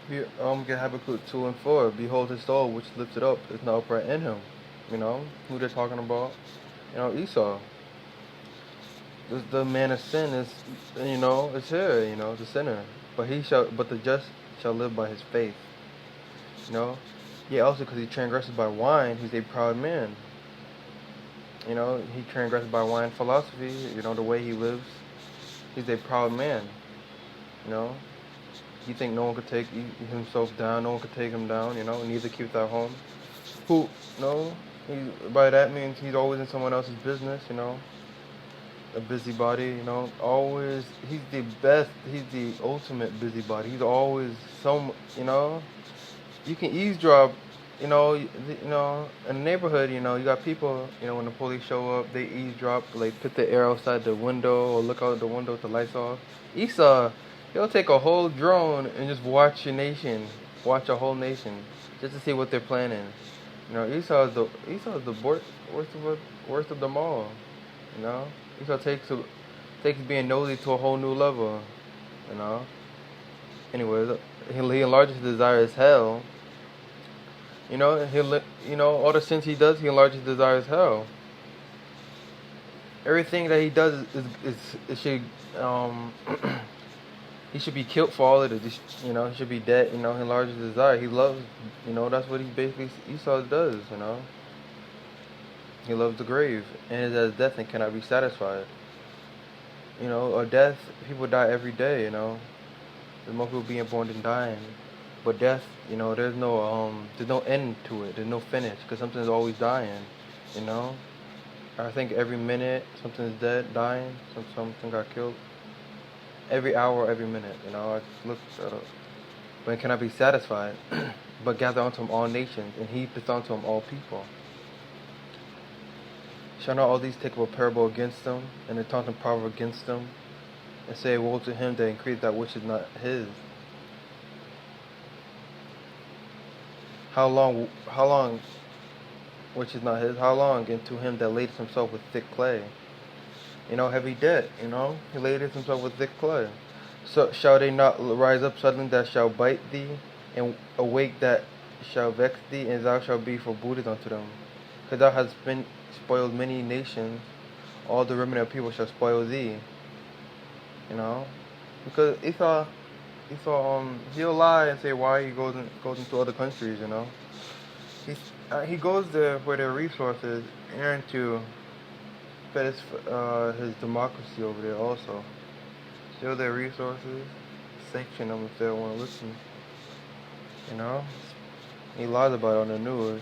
Get Habakkuk 2 and 4. Behold, his soul which lifted up is not upright in him. Who they're talking about? Esau. The man of sin is here. The sinner. But the just shall live by his faith. You know. Yeah. Also, because he transgresses by wine, he's a proud man. He transgresses by wine philosophy. The way he lives, he's a proud man. You know. He think no one could take himself down. No one could take him down. Neither keep that home. Who? No. By that means he's always in someone else's business. A busybody. Always. He's the best. He's the ultimate busybody. He's always some. You can eavesdrop. In the neighborhood. You got people. When the police show up, they eavesdrop. Like put the air outside the window or look out the window with the lights off. Esau. He'll take a whole drone and just watch watch a whole nation, just to see what they're planning. Esau's the worst of them all. Esau takes being nosy to a whole new level. You know. Anyways, he enlarges his desire as hell. All the sins he does, he enlarges his desire as hell. Everything that he does is should he should be killed for all of it. He should be dead. He enlarges his desire. He loves. That's what he basically Esau does. He loves the grave and is as death and cannot be satisfied. Or death. People die every day. There's more people being born than dying. But death, there's no end to it. There's no finish because something's always dying. I think every minute something's dead, dying. Something got killed. Every hour, every minute. I looked that up. But it cannot be satisfied, but gather unto him all nations, and heapeth unto him all people. Shall not all these take up a parable against them, and a taunting proverb against them, and say, woe to him that increased that which is not his? How long, which is not his? How long? And to him that ladeth himself with thick clay. Heavy debt. He ladeth himself with thick clay. So shall they not rise up suddenly that shall bite thee, and awake that shall vex thee, and thou shalt be forbooted unto them? Because thou hast been spoiled many nations, all the remnant of people shall spoil thee. Because Esau, he'll lie and say why he goes into other countries. He goes there for their resources and to fed his democracy over there also. Steal their resources, sanction them if they don't want to listen. He lies about it on the news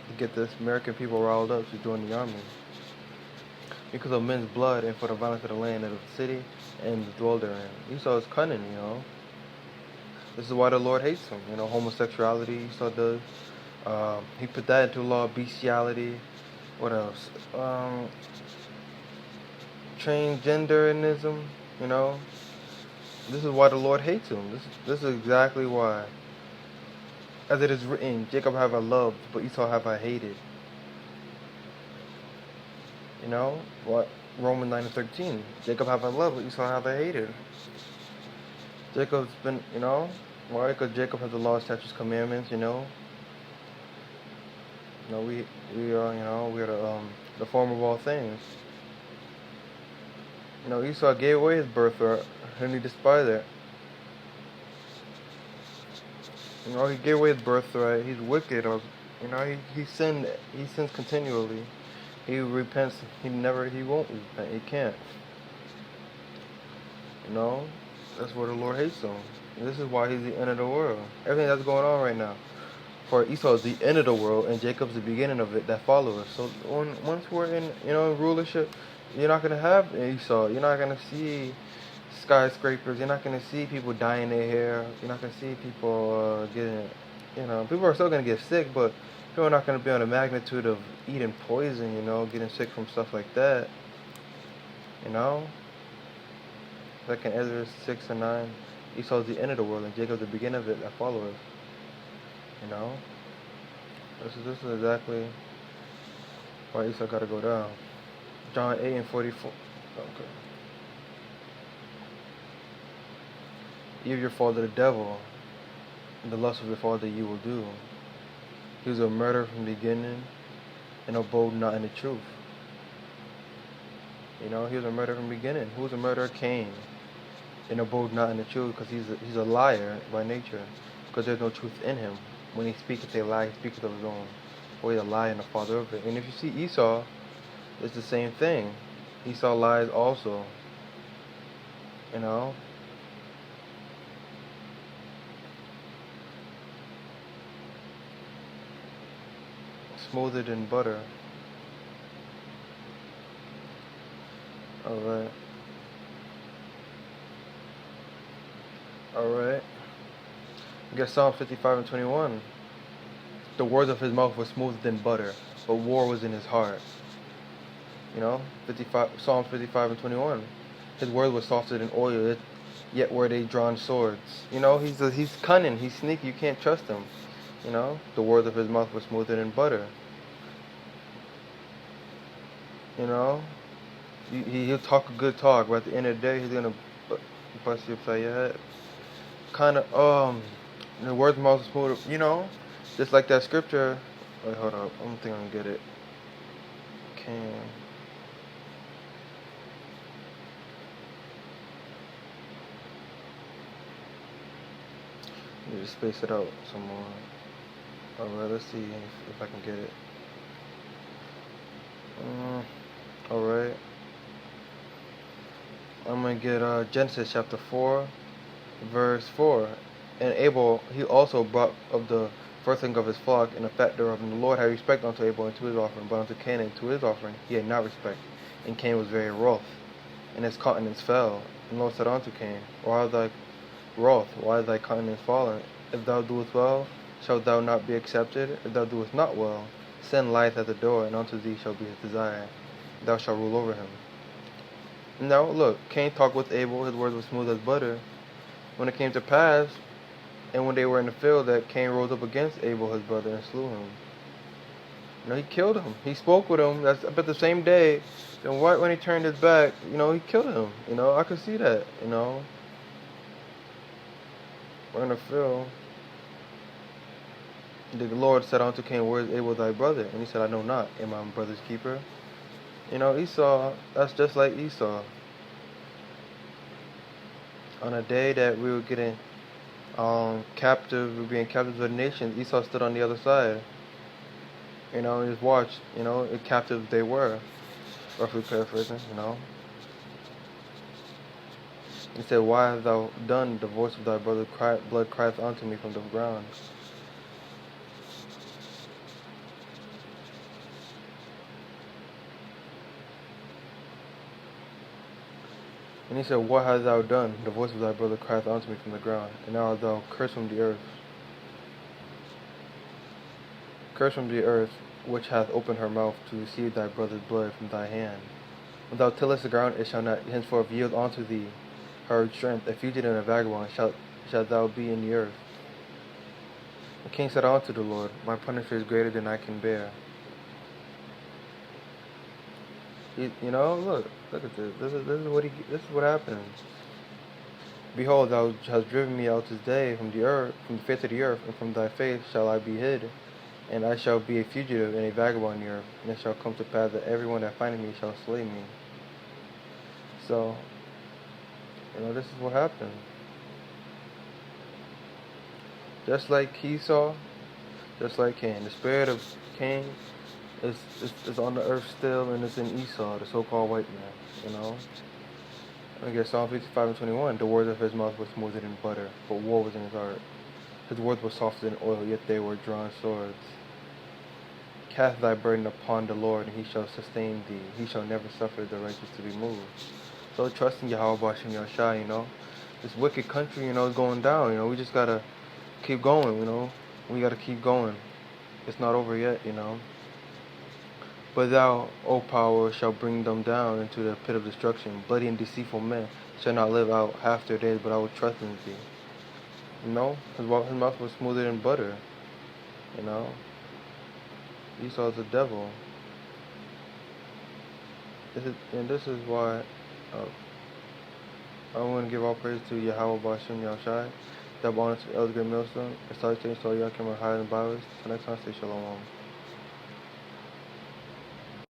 to get the American people riled up to join the army. Because of men's blood and for the violence of the land and of the city and the dwell therein. Esau is cunning, This is why the Lord hates him. Homosexuality, Esau does. He put that into law, bestiality. What else? Transgenderism, This is why the Lord hates him. This is exactly why. As it is written, Jacob have I loved, but Esau have I hated. What? Romans 9:13. Jacob have I loved, but Esau have I hated. Jacob's been, why? Because Jacob has the law, statutes, commandments, we are, we are the form of all things. Esau gave away his birthright, and he despised it. He gave away his birthright. He's wicked. He sinned. He sins continually. He repents. He won't repent. He can't. That's where the Lord hates him. And this is why he's the end of the world. Everything that's going on right now. For Esau is the end of the world, and Jacob's the beginning of it that follows. So once we're in, rulership, you're not gonna have Esau. You're not gonna see skyscrapers. You're not gonna see people dyeing their hair. You're not gonna see people getting, people are still gonna get sick, but people are not gonna be on the magnitude of eating poison. Getting sick from stuff like that. Like in Ezra 6:9, Esau is the end of the world, and Jacob the beginning of it that follows. This is exactly why Esau got to go down. John 8:44. Okay. Eve, your father, the devil. the lust of your father you will do. He was a murderer from the beginning and abode not in the truth. He was a murderer from the beginning. Who was a murderer? Cain. And abode not in the truth, because he's a liar by nature, because there's no truth in him. When he speaketh a lie, he speaketh of his own. For he's a liar and the father of it. And if you see Esau, it's the same thing. Esau lies also. You know? Smoother than butter. Alright. Alright. We got Psalm 55 and 21. The words of his mouth were smoother than butter, but war was in his heart. Psalm 55 and 21. His word was softer than oil, yet were they drawn swords. He's cunning, he's sneaky, you can't trust him. The words of his mouth were smoother than butter. He'll talk a good talk, but at the end of the day, he's gonna bust you upside your head. The words of his mouth were smoother, just like that scripture. Wait, hold up, I don't think I can get it. Need to space it out some more. Alright, let's see if I can get it. Alright. I'm going to get Genesis chapter 4, verse 4. And Abel, he also brought of the firstling of his flock and a fat thereof. And the Lord had respect unto Abel and to his offering, but unto Cain and to his offering he had not respect. And Cain was very wroth, and his countenance fell. And the Lord said unto Cain, Why art thou wroth? Why is thy countenance fallen? If thou doest well, shalt thou not be accepted? If thou doest not well, sin lieth at the door, and unto thee shall be his desire. Thou shalt rule over him. Now, look, Cain talked with Abel, his words were smooth as butter. When it came to pass, and when they were in the field, that Cain rose up against Abel, his brother, and slew him. He killed him. He spoke with him. But the same day, then right when he turned his back, he killed him. I could see that, We're in the field. The Lord said unto Cain, Where is Abel thy brother? And he said, I know not. Am I my brother's keeper? Esau, that's just like Esau. On a day that we were getting captive, we were being captives of the nations, Esau stood on the other side. And just watched, captive they were. Roughly paraphrasing, He said, Why hast thou done? The voice of thy brother's blood crieth unto me from the ground. And he said, What hast thou done? The voice of thy brother crieth unto me from the ground. And now art thou cursed from the earth. Cursed from the earth, which hath opened her mouth to receive thy brother's blood from thy hand. When thou tillest the ground, it shall not henceforth yield unto thee her strength. A fugitive and a vagabond shalt thou be in the earth. The king said unto the Lord, My punishment is greater than I can bear. Look at this. This is what happens. Behold, thou hast driven me out this day from the face of the earth, and from thy face shall I be hid. And I shall be a fugitive and a vagabond in the earth. And it shall come to pass that everyone that findeth me shall slay me. So, this is what happened. Just like Esau, just like Cain. The spirit of Cain is on the earth still, and it's in Esau, the so-called white man, I guess Psalm 55 and 21, the words of his mouth were smoother than butter, but war was in his heart. His words were softer than oil, yet they were drawn swords. Cast thy burden upon the Lord, and he shall sustain thee. He shall never suffer the righteous to be moved. So trust in Yahweh Bashim Yahshai, This wicked country, is going down, We just gotta keep going, We gotta keep going. It's not over yet, But thou, O power, shalt bring them down into the pit of destruction. Bloody and deceitful men shall not live out half their days, but I will trust in thee. His mouth was smoother than butter. Esau's the devil. This is why I want to give all praise to Yahweh Bashim Yahshai. That bonus, Elder Green Millstone. It's always saying so y'all can higher than bowers. So next time, stay shalom.